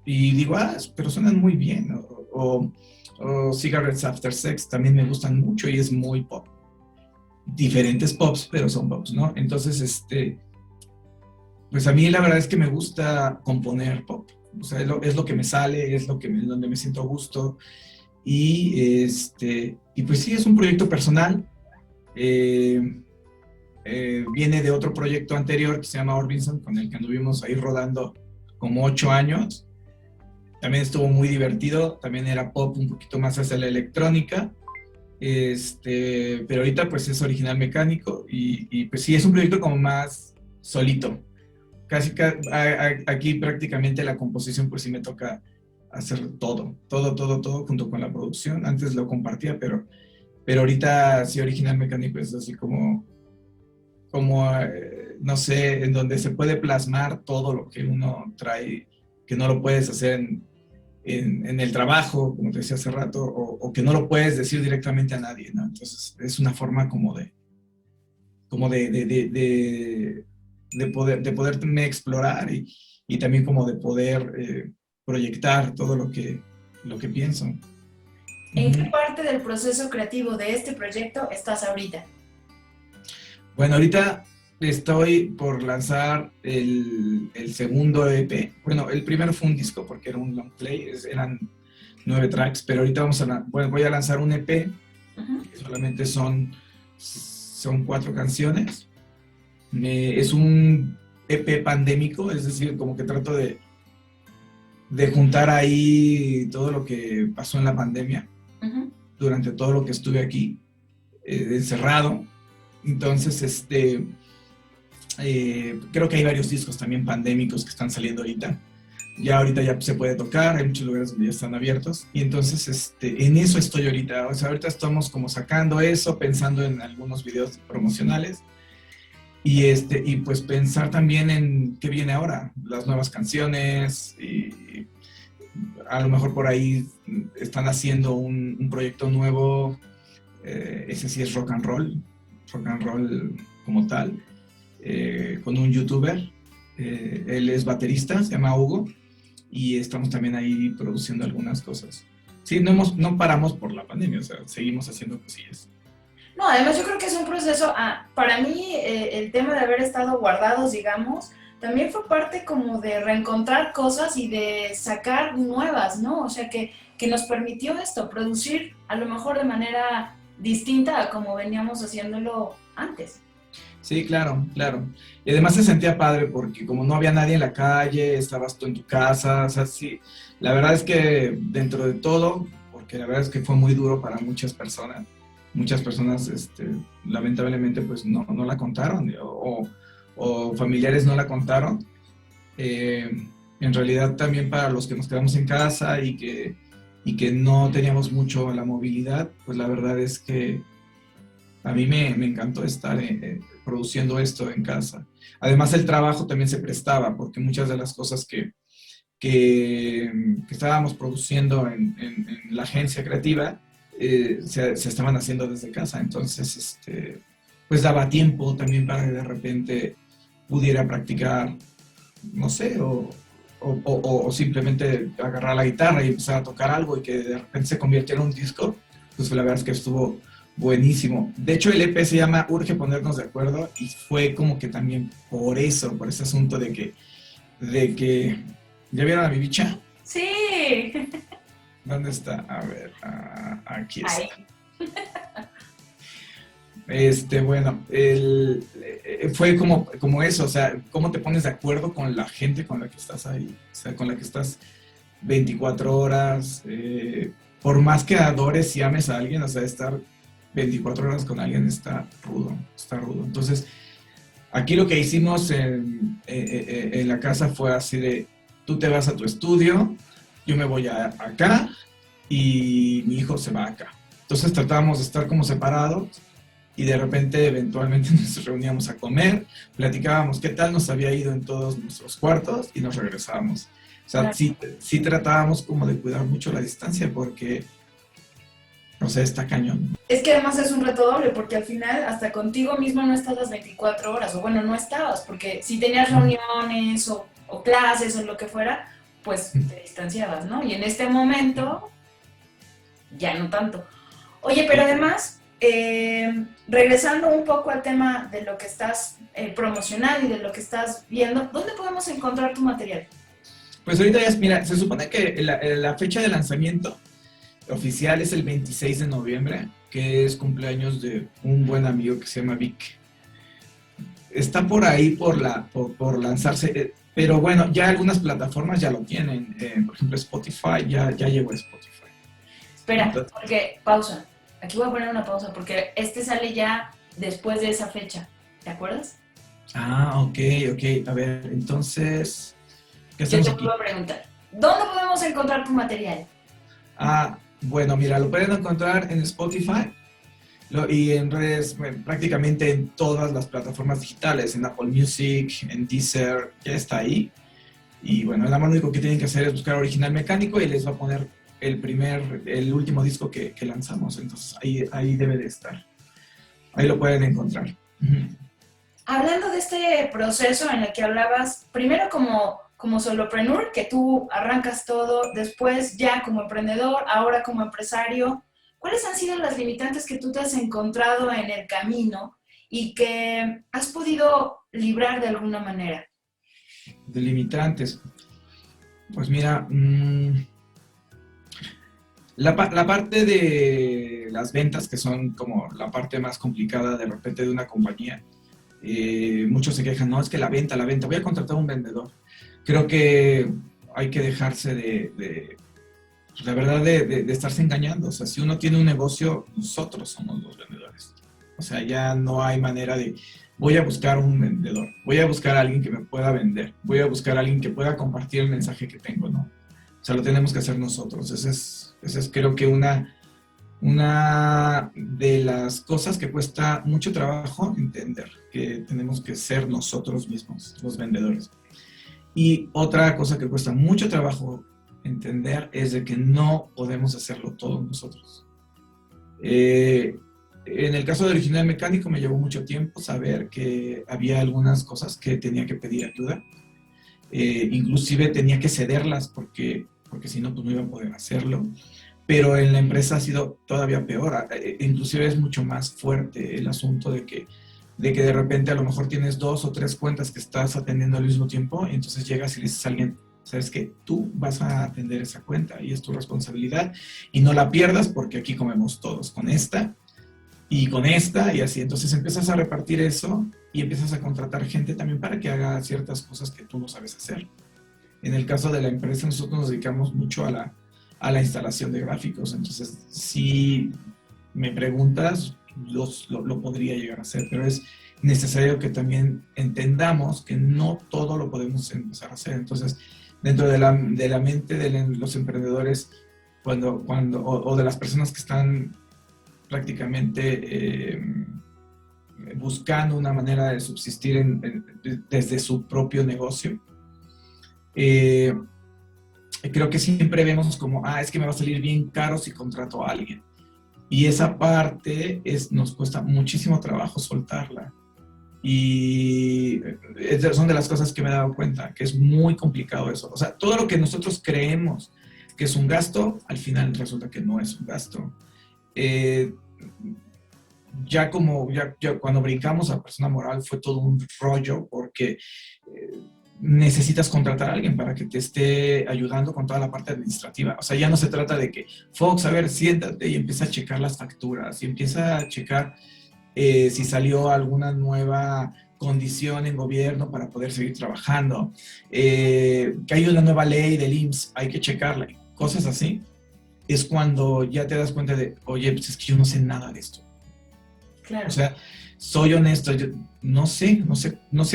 Y digo, pero suenan muy bien. O Cigarettes After Sex también me gustan mucho y es muy pop. Diferentes pops, pero son pops, ¿no? Entonces, pues a mí la verdad es que me gusta componer pop. O sea, es lo que me sale, es donde me siento a gusto. Y pues sí, es un proyecto personal. Viene de otro proyecto anterior que se llama Orbison, con el que anduvimos ahí rodando como 8 años. También estuvo muy divertido, también era pop un poquito más hacia la electrónica. Pero ahorita pues es original mecánico y pues sí, es un proyecto como más solito. Aquí prácticamente la composición pues sí me toca hacer todo junto con la producción. Antes lo compartía, pero ahorita sí original mecánico es así como no sé, en donde se puede plasmar todo lo que uno trae, que no lo puedes hacer en el trabajo, como te decía hace rato, o que no lo puedes decir directamente a nadie, ¿no? Entonces es una forma como de poderme explorar y también como de poder proyectar todo lo que pienso. ¿En qué parte del proceso creativo de este proyecto estás ahorita? Bueno, ahorita estoy por lanzar el segundo EP. Bueno, el primero fue un disco porque era un long play, eran 9 tracks, pero ahorita voy a lanzar un EP, que solamente son 4 canciones. Es un EP pandémico, es decir, como que trato de juntar ahí todo lo que pasó en la pandemia, durante todo lo que estuve aquí, encerrado. Entonces, creo que hay varios discos también pandémicos que están saliendo ahorita. Ahorita ya se puede tocar, hay muchos lugares donde ya están abiertos. Y entonces, en eso estoy ahorita. O sea, ahorita estamos como sacando eso, pensando en algunos videos promocionales. Y pues pensar también en qué viene ahora, las nuevas canciones, y a lo mejor por ahí están haciendo un proyecto nuevo, ese sí es rock and roll como tal, con un youtuber, él es baterista, se llama Hugo, y estamos también ahí produciendo algunas cosas. Sí, no paramos por la pandemia, o sea, seguimos haciendo cosillas. No, además yo creo que es un proceso, para mí el tema de haber estado guardados, digamos, también fue parte como de reencontrar cosas y de sacar nuevas, ¿no? O sea, que nos permitió esto, producir a lo mejor de manera distinta a como veníamos haciéndolo antes. Sí, claro. Y además se sentía padre porque como no había nadie en la calle, estabas tú en tu casa, o sea, sí, la verdad es que dentro de todo, porque la verdad es que fue muy duro para muchas personas, lamentablemente pues no la contaron o familiares no la contaron. En realidad también para los que nos quedamos en casa y que no teníamos mucho la movilidad, pues la verdad es que a mí me encantó estar produciendo esto en casa. Además el trabajo también se prestaba porque muchas de las cosas que estábamos produciendo en la agencia creativa se estaban haciendo desde casa, entonces pues daba tiempo también para que de repente pudiera practicar, no sé, o simplemente agarrar la guitarra y empezar a tocar algo y que de repente se convirtiera en un disco. Pues la verdad es que estuvo buenísimo. De hecho el EP se llama Urge Ponernos de Acuerdo y fue como que también por ese asunto de que ¿ya vieron a mi bicha? Sí. ¿Dónde está? A ver, aquí está. Ahí. Bueno, fue como eso, o sea, cómo te pones de acuerdo con la gente con la que estás ahí, o sea, con la que estás 24 horas, por más que adores y ames a alguien, o sea, estar 24 horas con alguien está rudo. Entonces, aquí lo que hicimos en en la casa fue así de, tú te vas a tu estudio, yo me voy acá y mi hijo se va acá. Entonces tratábamos de estar como separados y de repente eventualmente nos reuníamos a comer, platicábamos qué tal nos había ido en todos nuestros cuartos y nos regresábamos. O sea, Claro. sí tratábamos como de cuidar mucho la distancia porque, o sea, está cañón. Es que además es un reto doble, porque al final hasta contigo mismo no estás las 24 horas, o bueno, no estabas, porque si tenías reuniones o clases o lo que fuera, pues te distanciabas, ¿no? Y en este momento, ya no tanto. Oye, pero además, regresando un poco al tema de lo que estás promocionando y de lo que estás viendo, ¿dónde podemos encontrar tu material? Pues ahorita ya, mira, se supone que la fecha de lanzamiento oficial es el 26 de noviembre, que es cumpleaños de un buen amigo que se llama Vic. Está por ahí por lanzarse, pero bueno, ya algunas plataformas ya lo tienen. Por ejemplo, Spotify ya llegó a Spotify. Espera, Entonces, porque, pausa. Aquí voy a poner una pausa, porque este sale ya después de esa fecha. ¿Te acuerdas? ok. A ver, entonces, ¿qué Yo hacemos te aquí? vuelvo a preguntar. ¿Dónde podemos encontrar tu material? Bueno, mira, lo pueden encontrar en Spotify y en redes, prácticamente en todas las plataformas digitales, en Apple Music, en Deezer, ya está ahí. Y bueno, nada más lo único que tienen que hacer es buscar Original Mecánico y les va a poner el último disco que lanzamos. Entonces ahí debe de estar. Ahí lo pueden encontrar. Ujú. Hablando de este proceso en el que hablabas, primero como solopreneur, que tú arrancas todo, después ya como emprendedor, ahora como empresario, ¿cuáles han sido las limitantes que tú te has encontrado en el camino y que has podido librar de alguna manera? Delimitantes. Pues mira, la parte de las ventas, que son como la parte más complicada de repente de una compañía, muchos se quejan, no, es que la venta, voy a contratar a un vendedor. Creo que hay que dejarse pues, la verdad, de estarse engañando. O sea, si uno tiene un negocio, nosotros somos los vendedores. O sea, ya no hay manera de, voy a buscar un vendedor, voy a buscar a alguien que me pueda vender, voy a buscar a alguien que pueda compartir el mensaje que tengo, ¿no? O sea, lo tenemos que hacer nosotros. Esa es creo que una de las cosas que cuesta mucho trabajo entender, que tenemos que ser nosotros mismos, los vendedores. Y otra cosa que cuesta mucho trabajo entender es de que no podemos hacerlo todos nosotros. En el caso de Original Mecánico me llevó mucho tiempo saber que había algunas cosas que tenía que pedir ayuda. Inclusive tenía que cederlas porque si no, pues no iba a poder hacerlo. Pero en la empresa ha sido todavía peor. Inclusive es mucho más fuerte el asunto de repente a lo mejor tienes 2 o 3 cuentas que estás atendiendo al mismo tiempo y entonces llegas y le dices a alguien, sabes que tú vas a atender esa cuenta y es tu responsabilidad y no la pierdas porque aquí comemos todos con esta y así. Entonces empiezas a repartir eso y empiezas a contratar gente también para que haga ciertas cosas que tú no sabes hacer. En el caso de la empresa, nosotros nos dedicamos mucho a la instalación de gráficos. Entonces, si me preguntas, lo podría llegar a hacer, pero es necesario que también entendamos que no todo lo podemos empezar a hacer. Entonces, dentro de la mente de los emprendedores, o de las personas que están prácticamente buscando una manera de subsistir desde su propio negocio, creo que siempre vemos como, es que me va a salir bien caro si contrato a alguien. Y esa parte nos cuesta muchísimo trabajo soltarla. Y son de las cosas que me he dado cuenta, que es muy complicado eso. O sea, todo lo que nosotros creemos que es un gasto, al final resulta que no es un gasto. Ya cuando brincamos a persona moral fue todo un rollo porque necesitas contratar a alguien para que te esté ayudando con toda la parte administrativa. O sea, ya no se trata de que, Fox, a ver, siéntate y empieza a checar las facturas y empieza a checar si salió alguna nueva condición en gobierno para poder seguir trabajando, que hay una nueva ley del IMSS, hay que checarla, cosas así. Es cuando ya te das cuenta de, oye, pues es que yo no sé nada de esto. Claro. O sea, soy honesto, yo no sé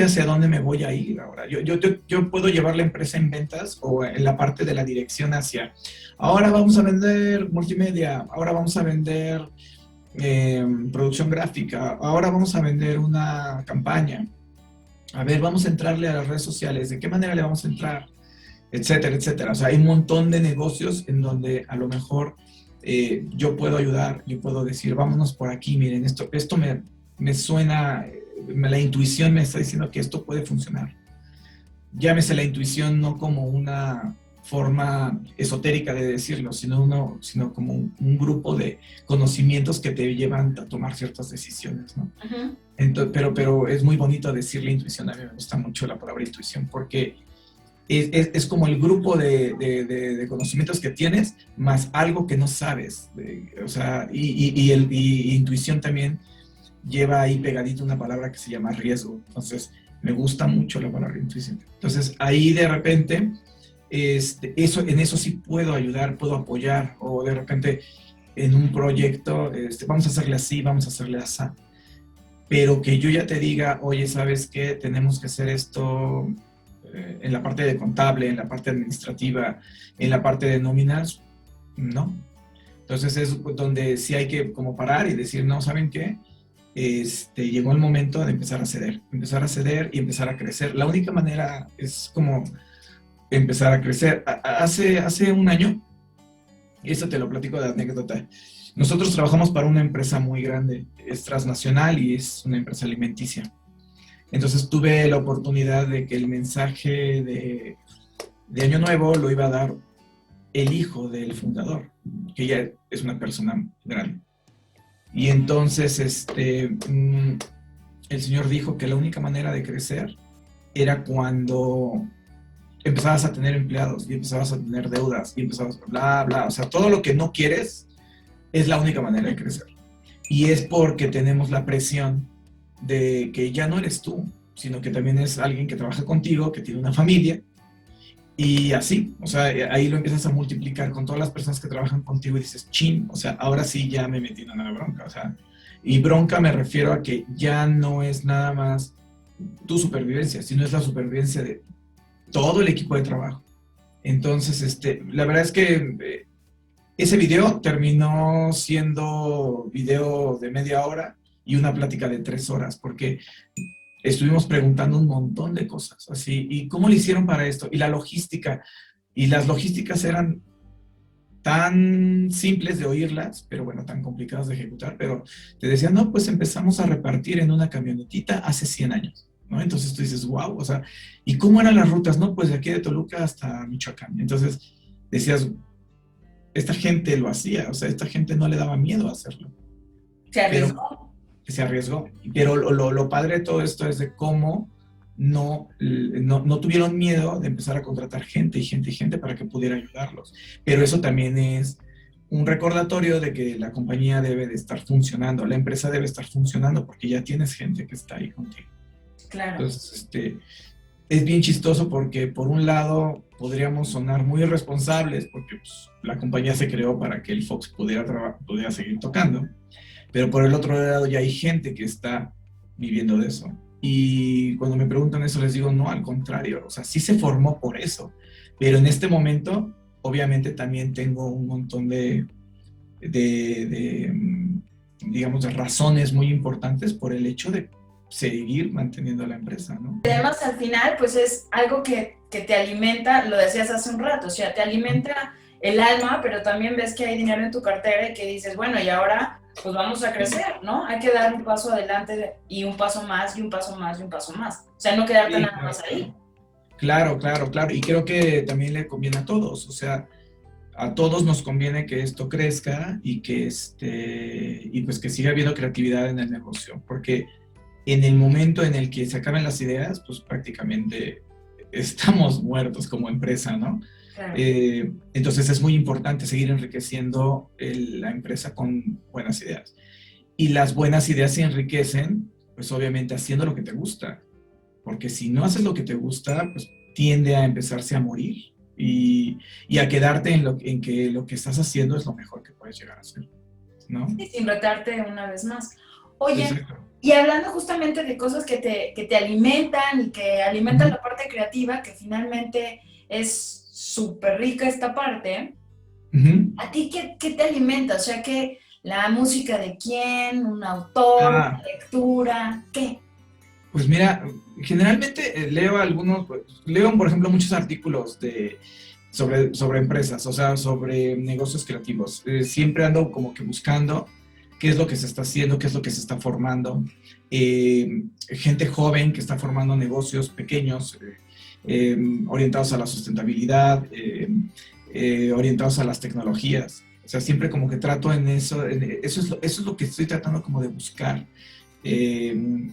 hacia dónde me voy a ir ahora. Yo puedo llevar la empresa en ventas o en la parte de la dirección hacia, ahora vamos a vender multimedia, ahora vamos a vender producción gráfica, ahora vamos a vender una campaña. A ver, vamos a entrarle a las redes sociales, ¿de qué manera le vamos a entrar? Etcétera, etcétera. O sea, hay un montón de negocios en donde a lo mejor yo puedo ayudar, yo puedo decir, vámonos por aquí, miren, esto me suena, la intuición me está diciendo que esto puede funcionar. Llámese la intuición no como una forma esotérica de decirlo, sino como un grupo de conocimientos que te llevan a tomar ciertas decisiones, ¿no? Ujú. Entonces, pero es muy bonito decirle intuición, a mí me gusta mucho la palabra intuición, porque es como el grupo de conocimientos que tienes, más algo que no sabes, o sea, y intuición también lleva ahí pegadito una palabra que se llama riesgo, entonces me gusta mucho la palabra intuición. Entonces ahí de repente, en eso sí puedo ayudar, puedo apoyar, o de repente en un proyecto, vamos a hacerle así, vamos a hacerle así, pero que yo ya te diga, oye, ¿sabes qué? Tenemos que hacer esto en la parte de contable, en la parte administrativa, en la parte de nóminas, no. Entonces es donde sí hay que como parar y decir, no, ¿saben qué? Llegó el momento de empezar a ceder y empezar a crecer. La única manera es como empezar a crecer. Hace un año, y esto te lo platico de anécdota, nosotros trabajamos para una empresa muy grande, es transnacional y es una empresa alimenticia. Entonces tuve la oportunidad de que el mensaje de Año Nuevo lo iba a dar el hijo del fundador, que ya es una persona grande. Y entonces el señor dijo que la única manera de crecer era cuando empezabas a tener empleados y empezabas a tener deudas y empezabas a bla, bla. O sea, todo lo que no quieres es la única manera de crecer. Y es porque tenemos la presión de que ya no eres tú, sino que también es alguien que trabaja contigo, que tiene una familia, y así, o sea, ahí lo empiezas a multiplicar con todas las personas que trabajan contigo y dices, chin, o sea, ahora sí ya me metí en una bronca, o sea, y bronca me refiero a que ya no es nada más tu supervivencia, sino es la supervivencia de todo el equipo de trabajo. Entonces, la verdad es que ese video terminó siendo video de media hora y una plática de 3 horas, porque estuvimos preguntando un montón de cosas, así, ¿y cómo le hicieron para esto? Y la logística, y las logísticas eran tan simples de oírlas, pero bueno, tan complicadas de ejecutar, pero te decían, no, pues empezamos a repartir en una camionetita hace 100 años, ¿no? Entonces tú dices, wow, o sea, ¿y cómo eran las rutas? No, pues de aquí de Toluca hasta Michoacán. Entonces decías, esta gente lo hacía, o sea, esta gente no le daba miedo a hacerlo. Se Pero arriesgó. se arriesgó. Pero lo padre de todo esto es de cómo no tuvieron miedo de empezar a contratar gente y gente y gente para que pudiera ayudarlos. Pero eso también es un recordatorio de que la compañía debe de estar funcionando, la empresa debe estar funcionando porque ya tienes gente que está ahí contigo. Claro. Entonces, es bien chistoso porque por un lado podríamos sonar muy irresponsables porque pues, la compañía se creó para que el Fox pudiera seguir tocando, pero por el otro lado ya hay gente que está viviendo de eso. Y cuando me preguntan eso les digo, no, al contrario, o sea, sí se formó por eso, pero en este momento obviamente también tengo un montón digamos, de razones muy importantes por el hecho de seguir manteniendo la empresa, ¿no? Además, al final, pues es algo que te alimenta, lo decías hace un rato, o sea, te alimenta el alma, pero también ves que hay dinero en tu cartera y que dices, bueno, y ahora pues vamos a crecer, ¿no? Hay que dar un paso adelante y un paso más y un paso más y un paso más. O sea, no quedarte Sí, nada más ahí. claro, claro, claro. Y creo que también le conviene a todos. O sea, a todos nos conviene que esto crezca y que y pues que siga habiendo creatividad en el negocio. Porque en el momento en el que se acaben las ideas, pues prácticamente estamos muertos como empresa, ¿no? Claro. Entonces es muy importante seguir enriqueciendo la empresa con buenas ideas. Y las buenas ideas se enriquecen, pues obviamente haciendo lo que te gusta. Porque si no haces lo que te gusta, pues tiende a empezarse a morir y a quedarte en que lo que estás haciendo es lo mejor que puedes llegar a hacer, ¿no? Sí, sin retarte una vez más. Oye, Exacto. Y hablando justamente de cosas que te alimentan y que alimentan la parte creativa, que finalmente es súper rica esta parte, Ujú. ¿a ti qué te alimenta? O sea, que la música de quién, un autor, una Ah, lectura, ¿qué? pues mira, generalmente leo algunos, pues, leo por ejemplo muchos artículos sobre empresas, o sea, sobre negocios creativos. Siempre ando como que buscando qué es lo que se está haciendo, qué es lo que se está formando. Gente joven que está formando negocios pequeños, orientados a la sustentabilidad, orientados a las tecnologías. O sea, siempre como que trato eso es lo que estoy tratando como de buscar. Eh,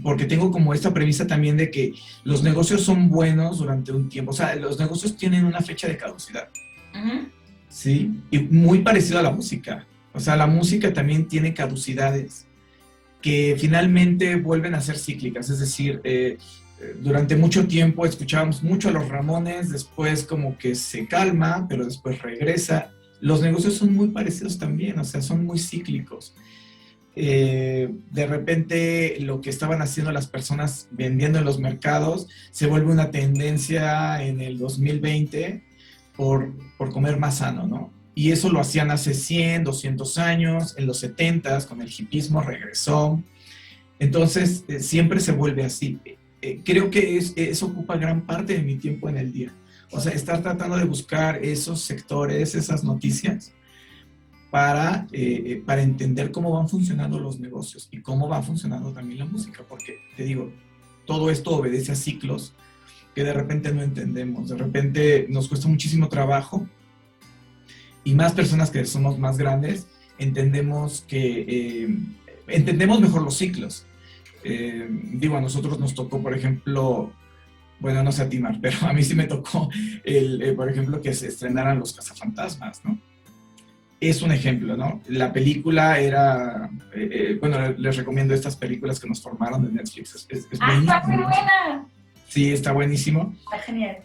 Porque tengo como esta premisa también de que los negocios son buenos durante un tiempo, o sea, los negocios tienen una fecha de caducidad, Ujú. ¿sí? Y muy parecido a la música, o sea, la música también tiene caducidades que finalmente vuelven a ser cíclicas, es decir, durante mucho tiempo escuchábamos mucho a los Ramones, después como que se calma, pero después regresa. Los negocios son muy parecidos también, o sea, son muy cíclicos. De repente lo que estaban haciendo las personas vendiendo en los mercados se vuelve una tendencia en el 2020 por comer más sano, ¿no? Y eso lo hacían hace 100, 200 años, en los 70 con el hipismo regresó. Entonces, siempre se vuelve así. Creo que eso ocupa gran parte de mi tiempo en el día. O sea, estar tratando de buscar esos sectores, esas noticias, para entender cómo van funcionando los negocios y cómo va funcionando también la música, porque te digo, todo esto obedece a ciclos que de repente no entendemos, de repente nos cuesta muchísimo trabajo y más personas que somos más grandes entendemos mejor los ciclos. Digo, a nosotros nos tocó, por ejemplo, bueno, no sé a ti, Mar, pero a mí sí me tocó, por ejemplo, que se estrenaran Los Cazafantasmas, ¿no? Es un ejemplo, ¿no? La película era, bueno, les recomiendo estas películas que nos formaron de Netflix, es ¡Ah, está muy buenísimo. buena! Sí, está buenísimo, Está genial.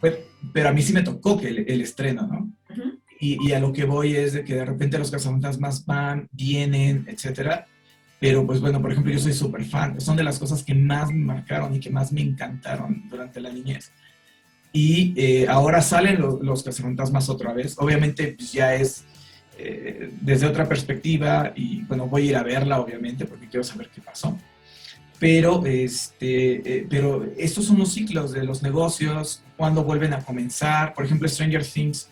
pero a mí sí me tocó que el estreno, ¿no? Ujú. Y a lo que voy es de que de repente los cazafantasmas van, vienen, etcétera, pero pues bueno, por ejemplo, yo soy súper fan, son de las cosas que más me marcaron y que más me encantaron durante la niñez. Y ahora salen los cazafantasmas otra vez, obviamente pues ya es desde otra perspectiva y bueno, voy a ir a verla obviamente porque quiero saber qué pasó. Pero estos son los ciclos de los negocios, cuando vuelven a comenzar. Por ejemplo, Stranger Things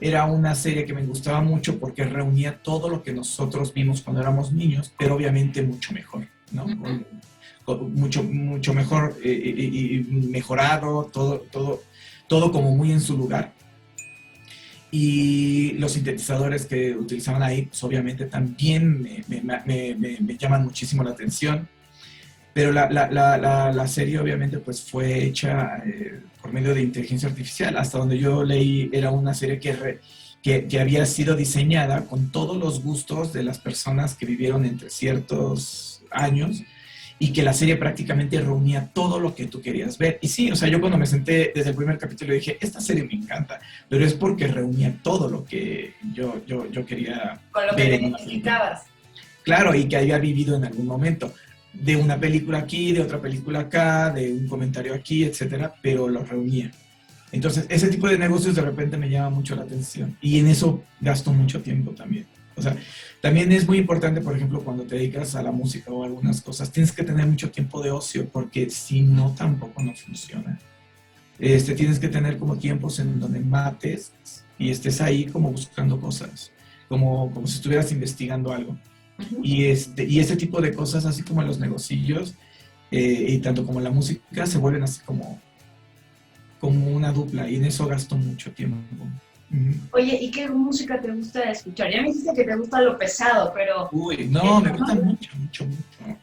era una serie que me gustaba mucho porque reunía todo lo que nosotros vimos cuando éramos niños, pero obviamente mucho mejor, ¿no? Mucho mejor y mejorado, todo como muy en su lugar. Y los sintetizadores que utilizaban ahí, pues obviamente también me llaman muchísimo la atención. Pero la serie obviamente pues fue hecha por medio de inteligencia artificial. Hasta donde yo leí era una serie que había sido diseñada con todos los gustos de las personas que vivieron entre ciertos años y que la serie prácticamente reunía todo lo que tú querías ver. Y sí, o sea, yo cuando me senté desde el primer capítulo dije, esta serie me encanta, pero es porque reunía todo lo que yo quería Con lo que ver te en una película. identificabas. Claro, y que había vivido en algún momento de una película aquí, de otra película acá, de un comentario aquí, etcétera, pero los reunía. Entonces, ese tipo de negocios de repente me llama mucho la atención y en eso gasto mucho tiempo también. O sea, también es muy importante, por ejemplo, cuando te dedicas a la música o a algunas cosas, tienes que tener mucho tiempo de ocio porque si no, tampoco no funciona. Tienes que tener como tiempos en donde mates y estés ahí como buscando cosas, como si estuvieras investigando algo. Ujú. Y este tipo de cosas, así como los negocillos, y tanto como la música, se vuelven así como una dupla, y en eso gasto mucho tiempo. Oye, ¿y qué música te gusta escuchar? Ya me dijiste que te gusta lo pesado, pero Uy, no, me gusta mucho, mucho, mucho.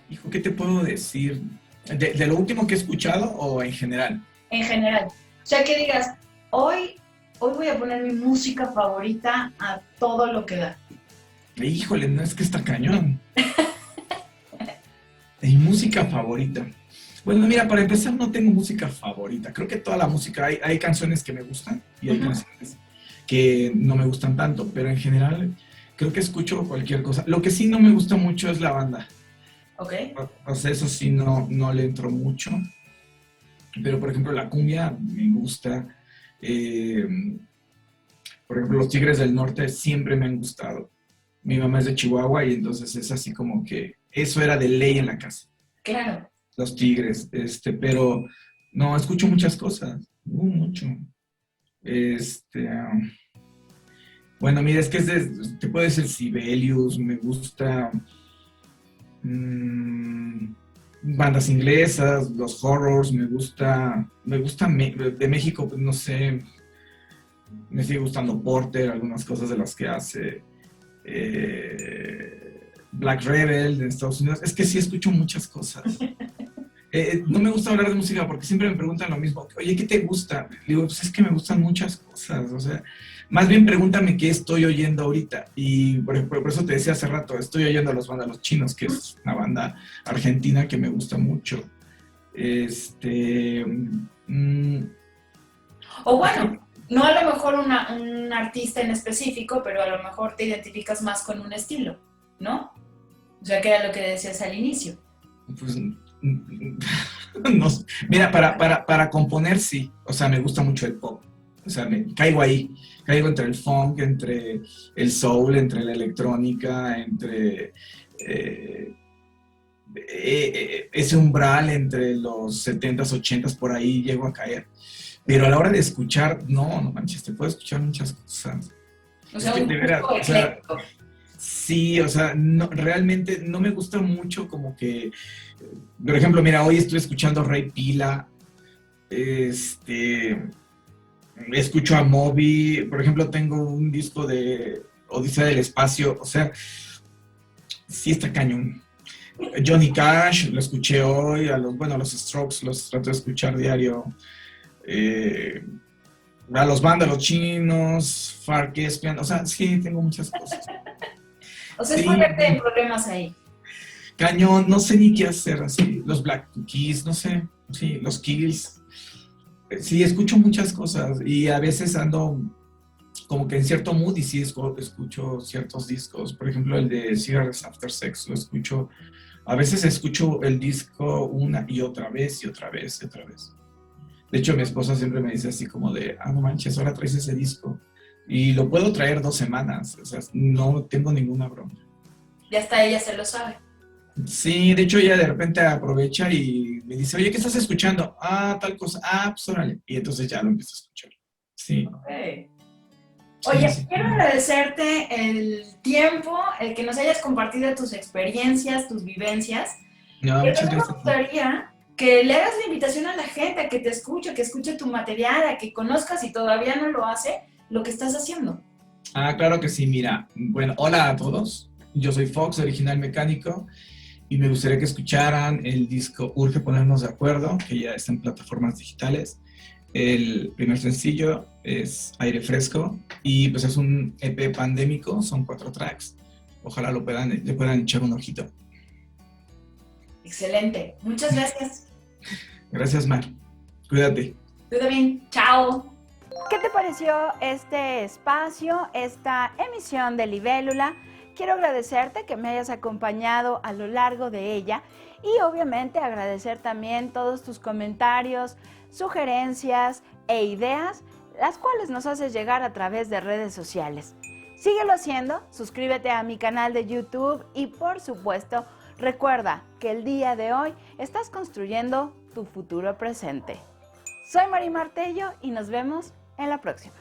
Hijo, ¿qué te puedo decir? ¿De lo último que he escuchado o en general? en general. O sea, que digas, hoy voy a poner mi música favorita a todo lo que da. Híjole, no es que está cañón. Mi música favorita. Bueno, mira, para empezar no tengo música favorita. Creo que toda la música, hay canciones que me gustan y hay Ujú. canciones que no me gustan tanto, pero en general creo que escucho cualquier cosa. Lo que sí no me gusta mucho es la banda. Ok. O sea, eso sí no le entro mucho. Pero, por ejemplo, la cumbia me gusta. Eh, por ejemplo, los Tigres del Norte siempre me han gustado. Mi mamá es de Chihuahua y entonces es así como que eso era de ley en la casa. Claro. Los Tigres, pero no, escucho muchas cosas, mucho. Este, bueno, mira, es que te puede ser Sibelius, me gusta bandas inglesas, los horrors, de México, pues no sé, me sigue gustando Porter, algunas cosas de las que hace, Black Rebel de Estados Unidos, es que sí escucho muchas cosas. No me gusta hablar de música porque siempre me preguntan lo mismo. Oye, ¿qué te gusta? Le digo, pues es que me gustan muchas cosas. O sea, más bien pregúntame qué estoy oyendo ahorita. Y por eso te decía hace rato, estoy oyendo a los Vándalos Chinos, que es una banda argentina que me gusta mucho. O bueno, no a lo mejor un artista en específico, pero a lo mejor te identificas más con un estilo, ¿no? O sea, que era lo que decías al inicio. Pues no, mira, para componer sí, o sea, me gusta mucho el pop, o sea, caigo entre el funk, entre el soul, entre la electrónica, entre ese umbral entre los 70s, 80s, por ahí llego a caer, pero a la hora de escuchar, no manches, te puedo escuchar muchas cosas. O sea, un gusto ecléctico. Sí, o sea, realmente no me gusta mucho como que, por ejemplo, mira, hoy estoy escuchando Rey Pila, escucho a Moby, por ejemplo, tengo un disco de Odisea del Espacio, o sea, sí está cañón. Johnny Cash, lo escuché hoy, a los Strokes los trato de escuchar diario, a los Vándalos Chinos, Far Caspian, o sea, sí, tengo muchas cosas. O sea, es ponerte en problemas ahí. Cañón, no sé ni qué hacer así. Los Black Keys, no sé, sí, los Kills. Sí, escucho muchas cosas y a veces ando como que en cierto mood y sí escucho ciertos discos. Por ejemplo, el de Cigarettes After Sex lo escucho. A veces escucho el disco una y otra vez y otra vez y otra vez. De hecho, mi esposa siempre me dice así como de, no manches, ahora traes ese disco. Y lo puedo traer 2 semanas, o sea, no tengo ninguna broma. Ya hasta ella se lo sabe. Sí, de hecho ella de repente aprovecha y me dice, oye, ¿qué estás escuchando? Tal cosa, pues órale. Y entonces ya lo empiezo a escuchar. Sí. Okay. Oye, sí. Quiero agradecerte el tiempo, el que nos hayas compartido tus experiencias, tus vivencias. No, muchas gracias. Me gustaría que le hagas la invitación a la gente a que te escuche, que escuche tu material, a que conozcas, si todavía no lo hace, lo que estás haciendo. Claro que sí, mira. Bueno, hola a todos. Yo soy Fox, original mecánico, y me gustaría que escucharan el disco Urge Ponernos de Acuerdo, que ya está en plataformas digitales. El primer sencillo es Aire Fresco, y pues es un EP pandémico, son 4 tracks. Ojalá le puedan echar un ojito. Excelente. Muchas gracias. Gracias, Mar. Cuídate. Cuídate bien. Chao. ¿Qué te pareció este espacio, esta emisión de Libélula? Quiero agradecerte que me hayas acompañado a lo largo de ella y obviamente agradecer también todos tus comentarios, sugerencias e ideas, las cuales nos haces llegar a través de redes sociales. Síguelo haciendo, suscríbete a mi canal de YouTube y por supuesto, recuerda que el día de hoy estás construyendo tu futuro presente. Soy Mari Martello y nos vemos en la próxima.